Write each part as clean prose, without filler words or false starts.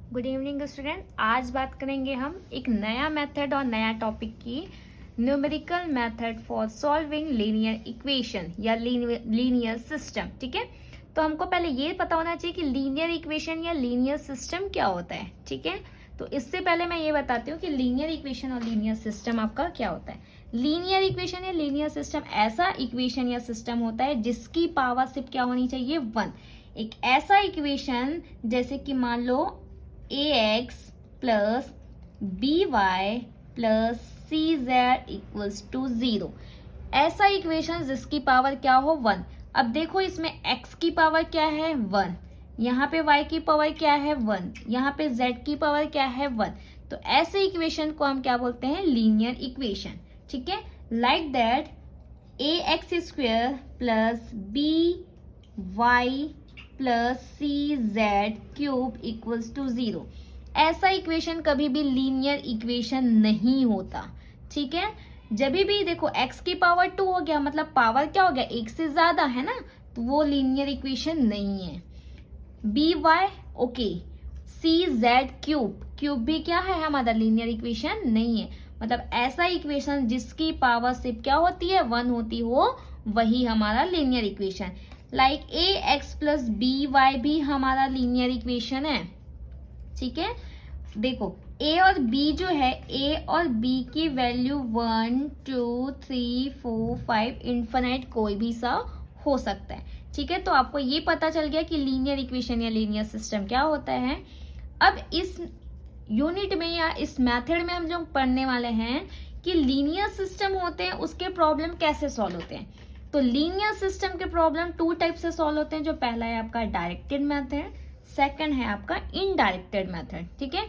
Good evening student. आज बात करेंगे हम एक नया मेथड और नया टॉपिक की numerical method for solving linear equation या लीनियर सिस्टम। ठीक है, तो हमको पहले ये पता होना चाहिए कि लीनियर इक्वेशन या लीनियर सिस्टम क्या होता है। ठीक है, तो इससे पहले मैं ये बताती हूँ कि लीनियर इक्वेशन और लीनियर सिस्टम आपका क्या होता है। लीनियर इक्वेशन या लीनियर सिस्टम ऐसा इक्वेशन या सिस्टम होता है जिसकी पावर सिर्फ क्या होनी चाहिए, 1। एक ऐसा इक्वेशन जैसे कि मान लो ax plus by plus cz equals to 0, ऐसा इक्वेशन जिसकी पावर क्या हो, 1। अब देखो इसमें x की पावर क्या है, 1, यहाँ पे y की पावर क्या है, 1, यहाँ पे z की पावर क्या है, 1। तो ऐसे इक्वेशन को हम क्या बोलते हैं, लीनियर इक्वेशन। ठीक है, like that ax square plus by plus cz cube equals to 0, ऐसा इक्वेशन कभी भी लीनियर इक्वेशन नहीं होता। ठीक है, जब भी देखो x की पावर 2 हो गया, मतलब पावर क्या हो गया, 1 से ज्यादा है ना, तो वो लीनियर इक्वेशन नहीं है। by ओके, cz क्यूब भी क्या है हमारा, लीनियर इक्वेशन नहीं है। मतलब ऐसा इक्वेशन जिसकी पावर सिर्फ क्या होती है, 1 होती हो, वही हमारा linear equation. Like ax plus by भी हमारा लीनियर इक्वेशन है। ठीक है, देखो a और b जो है, a और b की वैल्यू 1 2 3 4 5 इन्फिनिट कोई भी सा हो सकता है। ठीक है, तो आपको ये पता चल गया कि लीनियर इक्वेशन या लीनियर सिस्टम क्या होता है। अब इस यूनिट में या इस मेथड में हम जो पढ़ने वाले हैं कि लीनियर सिस्टम होते हैं, उसके प्रॉब्लम कैसे सॉल्व होते हैं। तो लीनियर सिस्टम के प्रॉब्लम 2 टाइप से सॉल्व होते हैं। जो पहला है आपका डायरेक्टेड मेथड, सेकंड है आपका इनडायरेक्टेड मेथड। ठीक है,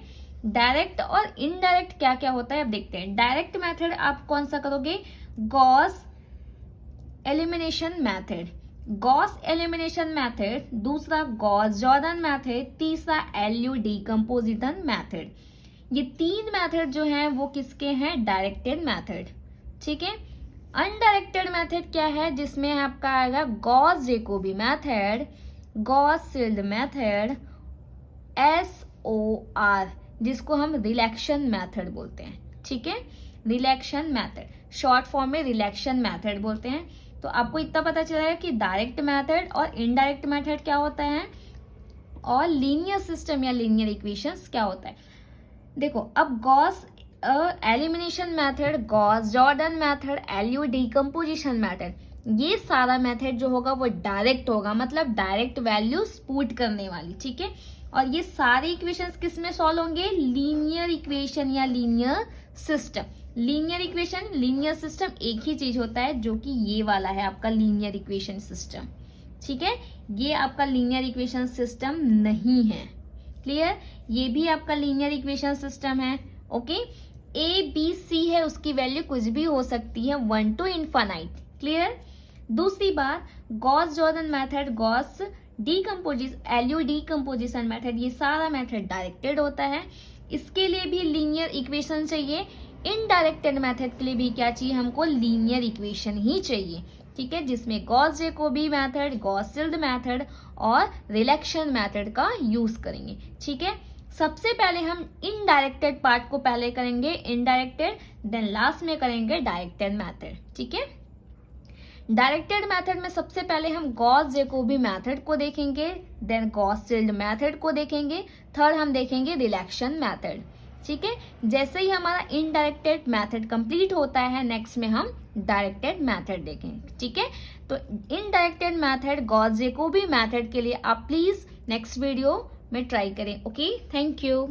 डायरेक्ट और इनडायरेक्ट क्या क्या होता है अब देखते हैं। डायरेक्ट मेथड आप कौन सा करोगे, Gauss elimination method, Gauss elimination method, दूसरा गॉस जॉर्डन मेथड, तीसरा एलयू डीकम्पोजिशन मेथड। ये 3 मेथड जो हैं वो किसके हैं, डायरेक्टेड मेथड। ठीक है, अनडायरेक्टेड मेथड क्या है, जिसमें आपका आएगा गॉस जैकोबी मेथड, गॉस सील्ड मेथड, SOR, जिसको हम रिलेक्शन मेथड बोलते हैं। ठीक है, रिलेक्शन मेथड शॉर्ट फॉर्म में रिलेक्शन मेथड बोलते हैं। तो आपको इतना पता चला कि डायरेक्ट मेथड और इनडायरेक्ट मेथड क्या होता है और लीनियर सिस्टम या लीनियर इक्वेशंस क्या होता है। देखो अब Gauss elimination method, Gauss Jordan method, LU decomposition method, ये सारा मेथड जो होगा वो डायरेक्ट होगा, मतलब डायरेक्ट वैल्यूज पुट करने वाली। ठीक है, और ये सारे इक्वेशंस किस में सॉल्व होंगे, लीनियर इक्वेशन या linear system. Linear equation linear system एक ही चीज होता है, जो कि ये वाला है आपका लीनियर इक्वेशन सिस्टम। ठीक है, ये आपका लीनियर इक्वेशन सिस्टम नहीं है। क्लियर, ये भी आपका लीनियर इक्वेशन सिस्टम है। ओके, ABC है, उसकी वैल्यू कुछ भी हो सकती है 1 टू इनफाइनाइट। क्लियर, दूसरी बात Gauss Jordan method, Gauss LU decomposition method, ये सारा मेथड डायरेक्टेड होता है। इसके लिए भी लीनियर इक्वेशन चाहिए। इनडायरेक्टेड मेथड के लिए भी क्या चाहिए, हमको लीनियर इक्वेशन ही चाहिए। ठीक है, जिसमें गॉस जैकोबी मेथड, गॉस सील्ड मेथड और रिलेक्शन मेथड का यूज करेंगे। ठीक है, सबसे पहले हम इनडायरेक्टेड पार्ट को पहले करेंगे, इनडायरेक्टेड, देन लास्ट में करेंगे डायरेक्टेड मेथड। ठीक है, डायरेक्टेड मेथड में सबसे पहले हम गॉस जैकोबी मेथड को देखेंगे, देन गॉस सील्ड मेथड को देखेंगे, थर्ड हम देखेंगे रिलेक्शन मेथड। ठीक है, जैसे ही हमारा इनडायरेक्टेड मेथड कंप्लीट होता है, नेक्स्ट में हम डायरेक्टेड मेथड देखेंगे। ठीक है, तो इनडायरेक्टेड मेथड, गॉस जैकोबी मेथड के लिए आप प्लीज नेक्स्ट वीडियो में ट्राई करें। Okay, thank you.